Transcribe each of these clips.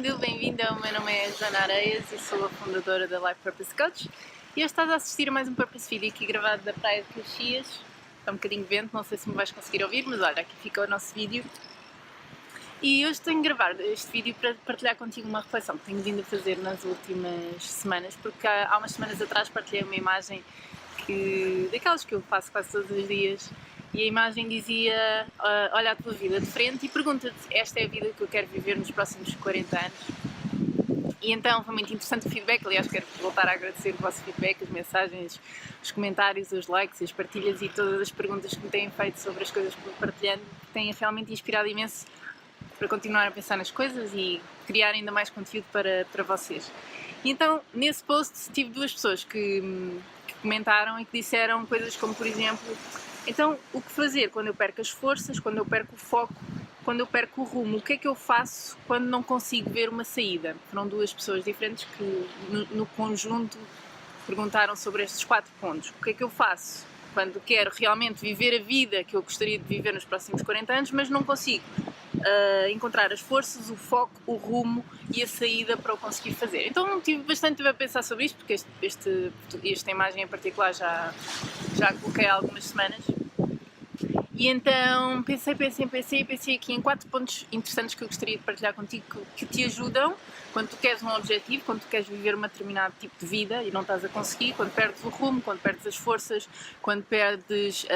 bem-vinda. O meu nome é Joana Areias e sou a fundadora da Life Purpose Coach. E hoje estás a assistir a mais um Purpose Video aqui gravado da Praia de Caxias. Está um bocadinho de vento, não sei se me vais conseguir ouvir, mas olha, aqui fica o nosso vídeo. E hoje tenho gravado este vídeo para partilhar contigo uma reflexão que tenho vindo a fazer nas últimas semanas, porque há umas semanas atrás partilhei uma imagem daquelas que eu faço quase todos os dias. E a imagem dizia, olha a tua vida de frente e pergunta-te, esta é a vida que eu quero viver nos próximos 40 anos? E então foi muito interessante o feedback, aliás quero voltar a agradecer o vosso feedback, as mensagens, os comentários, os likes, as partilhas e todas as perguntas que me têm feito sobre as coisas que vou partilhando, que têm realmente inspirado imenso para continuar a pensar nas coisas e criar ainda mais conteúdo para vocês. E então, nesse post tive duas pessoas que comentaram e que disseram coisas como, por exemplo, então, o que fazer quando eu perco as forças, quando eu perco o foco, quando eu perco o rumo? O que é que eu faço quando não consigo ver uma saída? Foram duas pessoas diferentes que, no conjunto, perguntaram sobre estes 4 pontos. O que é que eu faço quando quero realmente viver a vida que eu gostaria de viver nos próximos 40 anos, mas não consigo encontrar as forças, o foco, o rumo e a saída para o conseguir fazer? Então, tive bastante tempo a pensar sobre isto, porque esta imagem em particular já coloquei há algumas semanas. E então pensei aqui em 4 pontos interessantes que eu gostaria de partilhar contigo que te ajudam quando tu queres um objetivo, quando tu queres viver um determinado tipo de vida e não estás a conseguir, quando perdes o rumo, quando perdes as forças, quando perdes,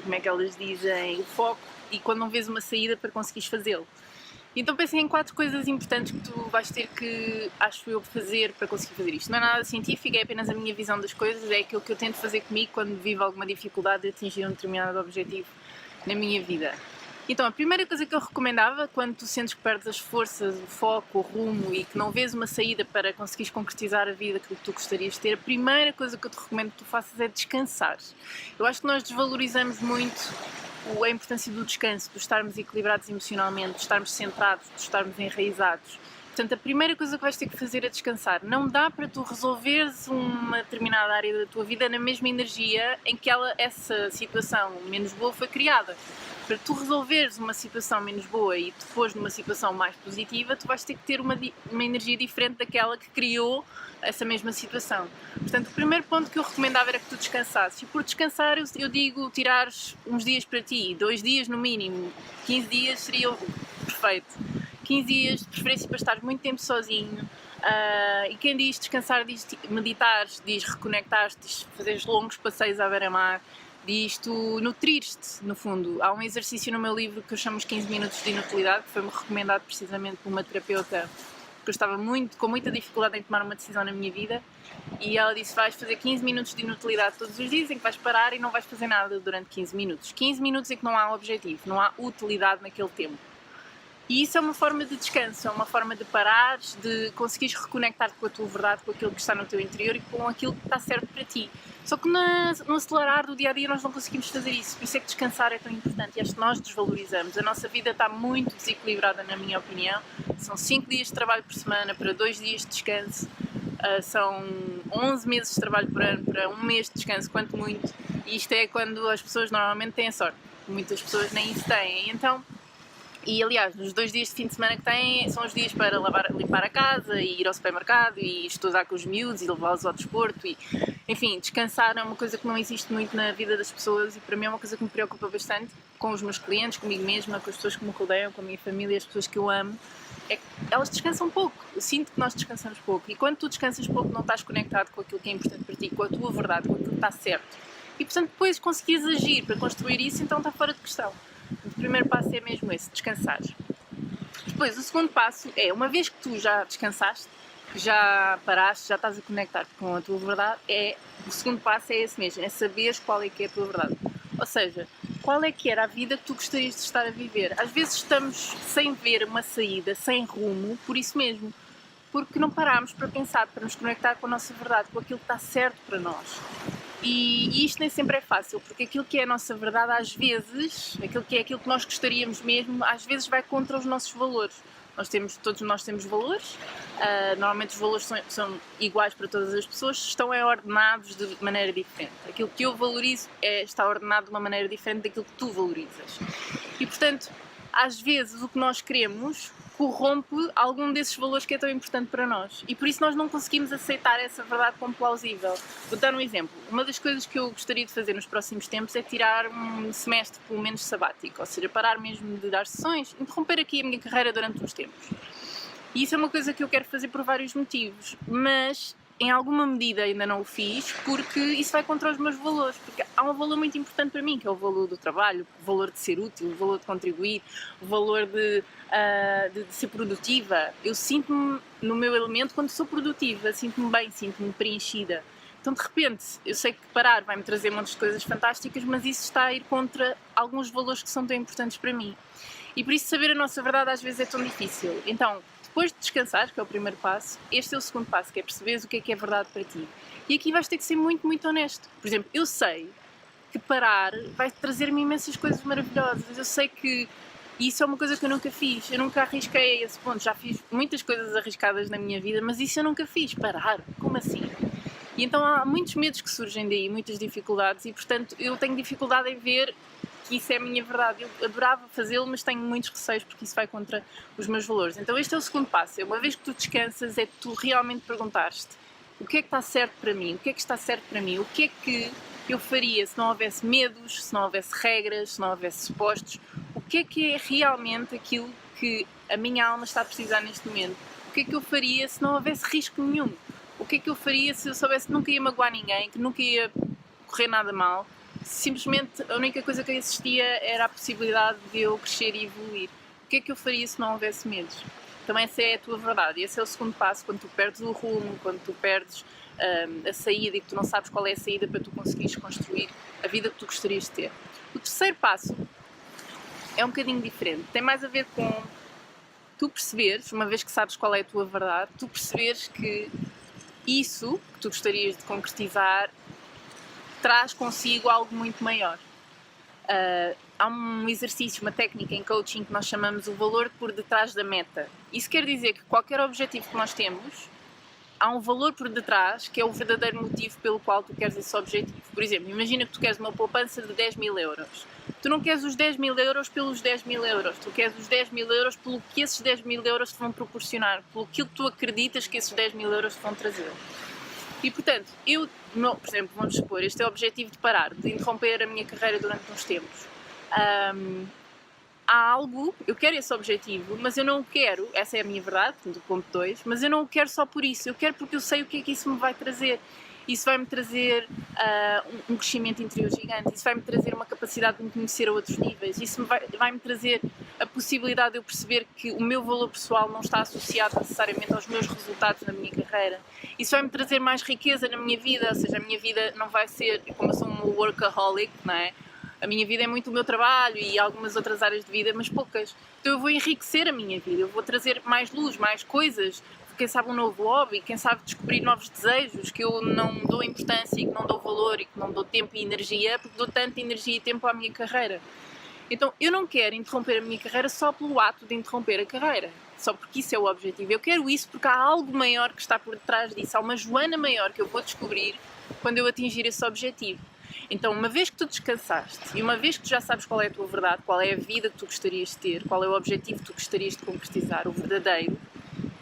como é que elas dizem, o foco e quando não vês uma saída para conseguires fazê-lo. Então pensei em 4 coisas importantes que tu vais ter que, acho eu, fazer para conseguir fazer isto. Não é nada científico, é apenas a minha visão das coisas, é aquilo que eu tento fazer comigo quando vivo alguma dificuldade de atingir um determinado objetivo na minha vida. Então, a primeira coisa que eu recomendava, quando tu sentes que perdes as forças, o foco, o rumo e que não vês uma saída para conseguires concretizar a vida que tu gostarias de ter, a primeira coisa que eu te recomendo que tu faças é descansar. Eu acho que nós desvalorizamos muito a importância do descanso, de estarmos equilibrados emocionalmente, de estarmos centrados, de estarmos enraizados. Portanto, a primeira coisa que vais ter que fazer é descansar. Não dá para tu resolveres uma determinada área da tua vida na mesma energia em que essa situação menos boa foi criada. Para tu resolveres uma situação menos boa e te fores numa situação mais positiva, tu vais ter que ter uma energia diferente daquela que criou essa mesma situação. Portanto, o primeiro ponto que eu recomendava era que tu descansasses. E por descansar eu digo tirares uns dias para ti, 2 dias no mínimo, 15 dias seria perfeito. 15 dias de preferência para estar muito tempo sozinho. E quem diz descansar, diz meditares, diz reconectar-te, diz fazeres longos passeios à beira-mar, diz tu nutrir-te, no fundo. Há um exercício no meu livro que eu chamo os 15 minutos de inutilidade, que foi-me recomendado precisamente por uma terapeuta, porque eu estava com muita dificuldade em tomar uma decisão na minha vida, e ela disse, vais fazer 15 minutos de inutilidade todos os dias, em que vais parar e não vais fazer nada durante 15 minutos. 15 minutos em que não há objetivo, não há utilidade naquele tempo. E isso é uma forma de descanso, é uma forma de parares, de conseguires reconectar-te com a tua verdade, com aquilo que está no teu interior e com aquilo que está certo para ti. Só que no acelerar do dia-a-dia nós não conseguimos fazer isso, por isso é que descansar é tão importante e acho que nós desvalorizamos. A nossa vida está muito desequilibrada, na minha opinião. São 5 dias de trabalho por semana para 2 dias de descanso, são 11 meses de trabalho por ano para 1 mês de descanso, quanto muito. E isto é quando as pessoas normalmente têm sorte, muitas pessoas nem isso têm. Então, e aliás, nos 2 dias de fim de semana que têm, são os dias para limpar a casa e ir ao supermercado e estudar com os miúdos e levá-los ao desporto e, enfim, descansar é uma coisa que não existe muito na vida das pessoas e para mim é uma coisa que me preocupa bastante com os meus clientes, comigo mesma, com as pessoas que me rodeiam, com a minha família, as pessoas que eu amo, é que elas descansam pouco. Eu sinto que nós descansamos pouco e quando tu descansas pouco não estás conectado com aquilo que é importante para ti, com a tua verdade, com aquilo que está certo e, portanto, depois conseguires agir para construir isso, então está fora de questão. O primeiro passo é mesmo esse, descansar. Depois, o segundo passo é, uma vez que tu já descansaste, que já paraste, já estás a conectar-te com a tua verdade, o segundo passo é esse mesmo, é saberes qual é que é a tua verdade. Ou seja, qual é que era a vida que tu gostarias de estar a viver. Às vezes estamos sem ver uma saída, sem rumo, por isso mesmo. Porque não paramos para pensar, para nos conectar com a nossa verdade, com aquilo que está certo para nós. E isto nem sempre é fácil, porque aquilo que é a nossa verdade, às vezes, aquilo que nós gostaríamos mesmo, às vezes vai contra os nossos valores. Todos nós temos valores, normalmente os valores são iguais para todas as pessoas, estão ordenados de maneira diferente. Aquilo que eu valorizo está ordenado de uma maneira diferente daquilo que tu valorizas. E, portanto, às vezes o que nós queremos corrompe algum desses valores que é tão importante para nós. E por isso nós não conseguimos aceitar essa verdade como plausível. Vou dar um exemplo. Uma das coisas que eu gostaria de fazer nos próximos tempos é tirar um semestre pelo menos sabático, ou seja, parar mesmo de dar sessões, interromper aqui a minha carreira durante uns tempos. E isso é uma coisa que eu quero fazer por vários motivos, mas em alguma medida ainda não o fiz porque isso vai contra os meus valores, porque há um valor muito importante para mim, que é o valor do trabalho, o valor de ser útil, o valor de contribuir, o valor de ser produtiva. Eu sinto-me no meu elemento quando sou produtiva, sinto-me bem, sinto-me preenchida. Então de repente, eu sei que parar vai-me trazer montes de coisas fantásticas, mas isso está a ir contra alguns valores que são tão importantes para mim. E por isso saber a nossa verdade às vezes é tão difícil. Então, depois de descansar, que é o primeiro passo, este é o segundo passo, que é perceberes o que é verdade para ti. E aqui vais ter que ser muito, muito honesto. Por exemplo, eu sei que parar vai trazer-me imensas coisas maravilhosas. Eu sei que isso é uma coisa que eu nunca fiz. Eu nunca arrisquei a esse ponto. Já fiz muitas coisas arriscadas na minha vida, mas isso eu nunca fiz. Parar? Como assim? E então há muitos medos que surgem daí, muitas dificuldades, e portanto eu tenho dificuldade em ver que isso é a minha verdade. Eu adorava fazê-lo, mas tenho muitos receios porque isso vai contra os meus valores. Então este é o segundo passo. Uma vez que tu descansas, é tu realmente perguntar-te o que é que está certo para mim, o que é que está certo para mim, o que é que eu faria se não houvesse medos, se não houvesse regras, se não houvesse supostos, o que é realmente aquilo que a minha alma está a precisar neste momento, o que é que eu faria se não houvesse risco nenhum, o que é que eu faria se eu soubesse que nunca ia magoar ninguém, que nunca ia correr nada mal. Simplesmente a única coisa que existia era a possibilidade de eu crescer e evoluir. O que é que eu faria se não houvesse medos? Então essa é a tua verdade. Esse é o segundo passo, quando tu perdes o rumo, quando tu perdes a saída e que tu não sabes qual é a saída para tu conseguires construir a vida que tu gostarias de ter. O terceiro passo é um bocadinho diferente. Tem mais a ver com tu perceberes, uma vez que sabes qual é a tua verdade, tu perceberes que isso que tu gostarias de concretizar traz consigo algo muito maior. Há um exercício, uma técnica em coaching que nós chamamos o valor por detrás da meta. Isso quer dizer que qualquer objetivo que nós temos, há um valor por detrás que é o verdadeiro motivo pelo qual tu queres esse objetivo. Por exemplo, imagina que tu queres uma poupança de 10.000 euros. Tu não queres os 10.000 euros pelos 10.000 euros, tu queres os 10.000 euros pelo que esses 10.000 euros te vão proporcionar, pelo que tu acreditas que esses 10.000 euros te vão trazer. E portanto, por exemplo, vamos supor, este é o objetivo de parar, de interromper a minha carreira durante uns tempos. Há algo, eu quero esse objetivo, mas eu não o quero, essa é a minha verdade, do ponto 2, mas eu não o quero só por isso, eu quero porque eu sei o que é que isso me vai trazer. Isso vai-me trazer um crescimento interior gigante, isso vai-me trazer uma capacidade de me conhecer a outros níveis, isso vai-me trazer a possibilidade de eu perceber que o meu valor pessoal não está associado necessariamente aos meus resultados na minha carreira. Isso vai-me trazer mais riqueza na minha vida, ou seja, a minha vida não vai ser, como eu sou um workaholic, não é? A minha vida é muito o meu trabalho e algumas outras áreas de vida, mas poucas. Então eu vou enriquecer a minha vida, eu vou trazer mais luz, mais coisas, quem sabe um novo hobby, quem sabe descobrir novos desejos que eu não dou importância e que não dou valor e que não dou tempo e energia, porque dou tanta energia e tempo à minha carreira. Então eu não quero interromper a minha carreira só pelo ato de interromper a carreira, só porque isso é o objetivo. Eu quero isso porque há algo maior que está por detrás disso, há uma Joana maior que eu vou descobrir quando eu atingir esse objetivo. Então, uma vez que tu descansaste e uma vez que tu já sabes qual é a tua verdade, qual é a vida que tu gostarias de ter, qual é o objetivo que tu gostarias de concretizar, o verdadeiro,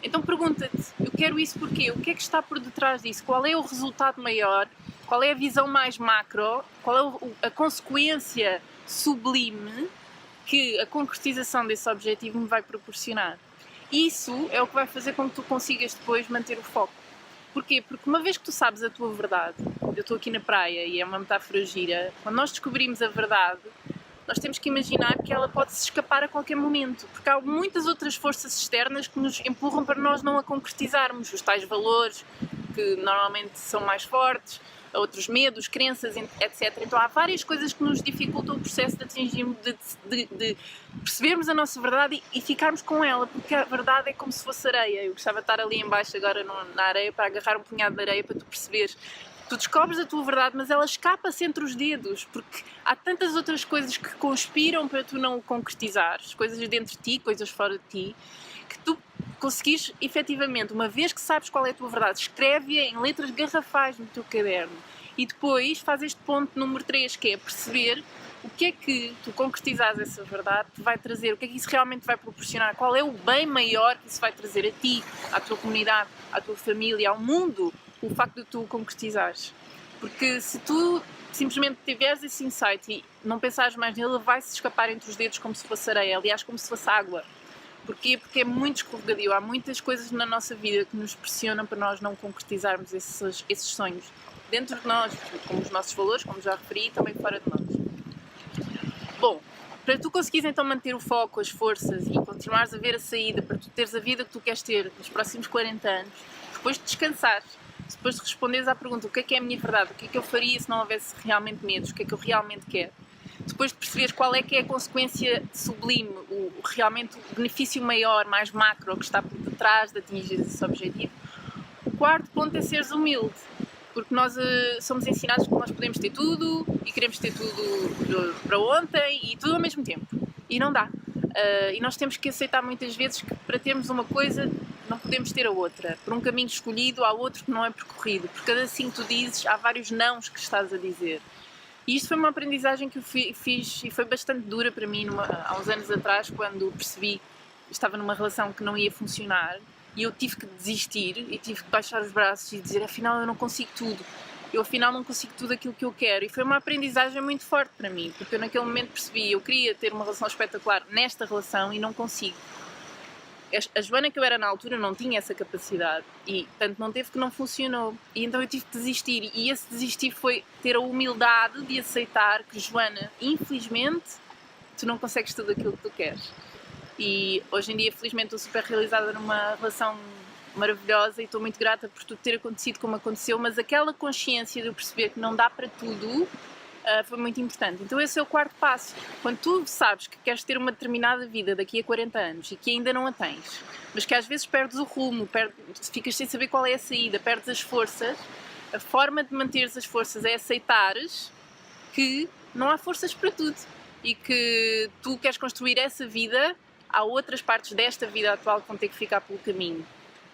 então pergunta-te, eu quero isso porquê? O que é que está por detrás disso? Qual é o resultado maior? Qual é a visão mais macro? Qual é a consequência sublime que a concretização desse objetivo me vai proporcionar? Isso é o que vai fazer com que tu consigas depois manter o foco. Porquê? Porque uma vez que tu sabes a tua verdade, eu estou aqui na praia e é uma metáfora gira, quando nós descobrimos a verdade, nós temos que imaginar que ela pode se escapar a qualquer momento, porque há muitas outras forças externas que nos empurram para nós não a concretizarmos, os tais valores que normalmente são mais fortes, outros medos, crenças, etc. Então há várias coisas que nos dificultam o processo de atingirmos, de percebermos a nossa verdade e ficarmos com ela, porque a verdade é como se fosse areia. Eu gostava de estar ali em baixo agora na areia para agarrar um punhado de areia para tu perceberes. Tu descobres a tua verdade, mas ela escapa-se entre os dedos, porque há tantas outras coisas que conspiram para tu não o concretizares, coisas dentro de ti, coisas fora de ti, que tu conseguires efetivamente, uma vez que sabes qual é a tua verdade, escreve-a em letras garrafais no teu caderno e depois faz este ponto número 3, que é perceber o que é que tu concretizares essa verdade te vai trazer, o que é que isso realmente vai proporcionar, qual é o bem maior que isso vai trazer a ti, à tua comunidade, à tua família, ao mundo, o facto de tu concretizares. Porque se tu simplesmente tiveres esse insight e não pensares mais nele, ele vai-se escapar entre os dedos como se fosse areia, aliás, como se fosse água. Porquê? Porque é muito escorregadio, há muitas coisas na nossa vida que nos pressionam para nós não concretizarmos esses sonhos. Dentro de nós, como os nossos valores, como já referi, e também fora de nós. Bom, para tu conseguires então manter o foco, as forças e continuares a ver a saída, para tu teres a vida que tu queres ter nos próximos 40 anos, depois de descansares, depois de responderes à pergunta o que é a minha verdade, o que é que eu faria se não houvesse realmente medos, o que é que eu realmente quero, depois de perceberes qual é que é a consequência sublime, realmente o benefício maior, mais macro, que está por detrás de atingir esse objetivo, o quarto ponto é seres humilde. Porque nós somos ensinados que nós podemos ter tudo e queremos ter tudo para ontem e tudo ao mesmo tempo. E não dá. E nós temos que aceitar muitas vezes que para termos uma coisa não podemos ter a outra. Por um caminho escolhido há outro que não é percorrido. Por cada sim que tu dizes há vários nãos que estás a dizer. E isto foi uma aprendizagem que eu fiz e foi bastante dura para mim há uns anos atrás, quando percebi que estava numa relação que não ia funcionar. E eu tive que desistir e tive que baixar os braços e dizer, afinal eu não consigo tudo, eu afinal não consigo tudo aquilo que eu quero. E foi uma aprendizagem muito forte para mim, porque eu naquele momento percebi, eu queria ter uma relação espetacular nesta relação e não consigo. A Joana que eu era na altura não tinha essa capacidade e, portanto, não teve que não funcionou. E então eu tive que desistir e esse desistir foi ter a humildade de aceitar que, Joana, infelizmente, tu não consegues tudo aquilo que tu queres. E hoje em dia, felizmente, estou super realizada numa relação maravilhosa e estou muito grata por tudo ter acontecido como aconteceu, mas aquela consciência de eu perceber que não dá para tudo foi muito importante. Então esse é o quarto passo. Quando tu sabes que queres ter uma determinada vida daqui a 40 anos e que ainda não a tens, mas que às vezes perdes o rumo, ficas sem saber qual é a saída, perdes as forças, a forma de manteres as forças é aceitares que não há forças para tudo e que tu queres construir essa vida. Há outras partes desta vida atual que vão ter que ficar pelo caminho.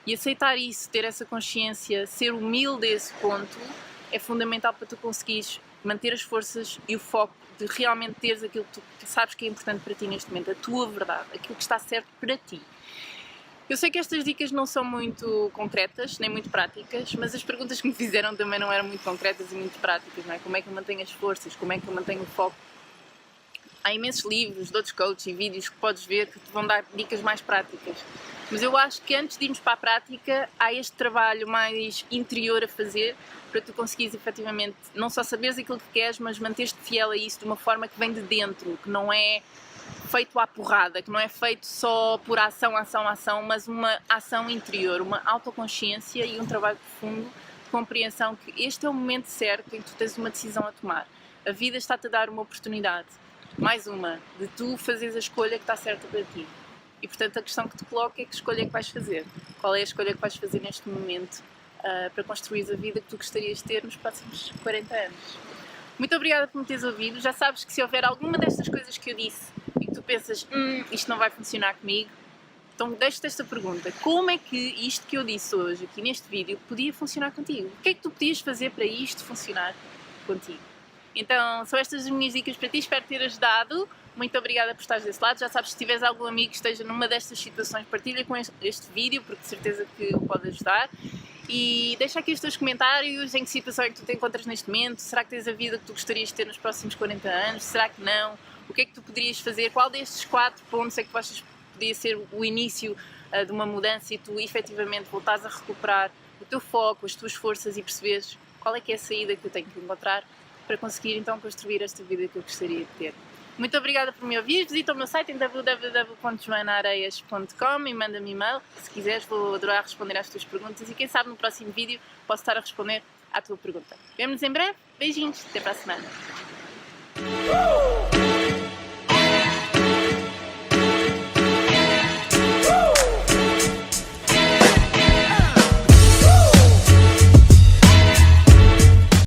E aceitar isso, ter essa consciência, ser humilde a esse ponto, é fundamental para tu conseguires manter as forças e o foco de realmente teres aquilo que tu sabes que é importante para ti neste momento, a tua verdade, aquilo que está certo para ti. Eu sei que estas dicas não são muito concretas, nem muito práticas, mas as perguntas que me fizeram também não eram muito concretas e muito práticas, não é? Como é que eu mantenho as forças, como é que eu mantenho o foco? Há imensos livros de outros coaches e vídeos que podes ver que te vão dar dicas mais práticas. Mas eu acho que antes de irmos para a prática, há este trabalho mais interior a fazer para tu conseguires efetivamente não só saberes aquilo que queres, mas manter-te fiel a isso de uma forma que vem de dentro, que não é feito à porrada, que não é feito só por ação, mas uma ação interior, uma autoconsciência e um trabalho profundo de compreensão que este é o momento certo em que tu tens uma decisão a tomar. A vida está-te a dar uma oportunidade. Mais uma, de tu fazeres a escolha que está certa para ti. E portanto a questão que te coloco é que escolha é que vais fazer? Qual é a escolha que vais fazer neste momento para construir a vida que tu gostarias de ter nos próximos 40 anos? Muito obrigada por me teres ouvido. Já sabes que se houver alguma destas coisas que eu disse e que tu pensas, isto não vai funcionar comigo, então deixo-te esta pergunta. Como é que isto que eu disse hoje aqui neste vídeo podia funcionar contigo? O que é que tu podias fazer para isto funcionar contigo? Então, são estas as minhas dicas para ti, espero ter ajudado. Muito obrigada por estares desse lado. Já sabes, se tiveres algum amigo que esteja numa destas situações, partilha com este vídeo, porque de certeza que o pode ajudar. E deixa aqui os teus comentários, em que situação é que tu te encontras neste momento, será que tens a vida que tu gostarias de ter nos próximos 40 anos, será que não? O que é que tu poderias fazer? Qual destes 4 pontos é que tu achas que podia ser o início de uma mudança e tu efetivamente voltares a recuperar o teu foco, as tuas forças e perceberes qual é que é a saída que eu tenho que encontrar para conseguir então construir esta vida que eu gostaria de ter. Muito obrigada por me ouvir, visita o meu site em www.joanaareias.com e manda-me e-mail, se quiseres vou adorar responder às tuas perguntas e quem sabe no próximo vídeo posso estar a responder à tua pergunta. Vemo-nos em breve, beijinhos, até para a semana.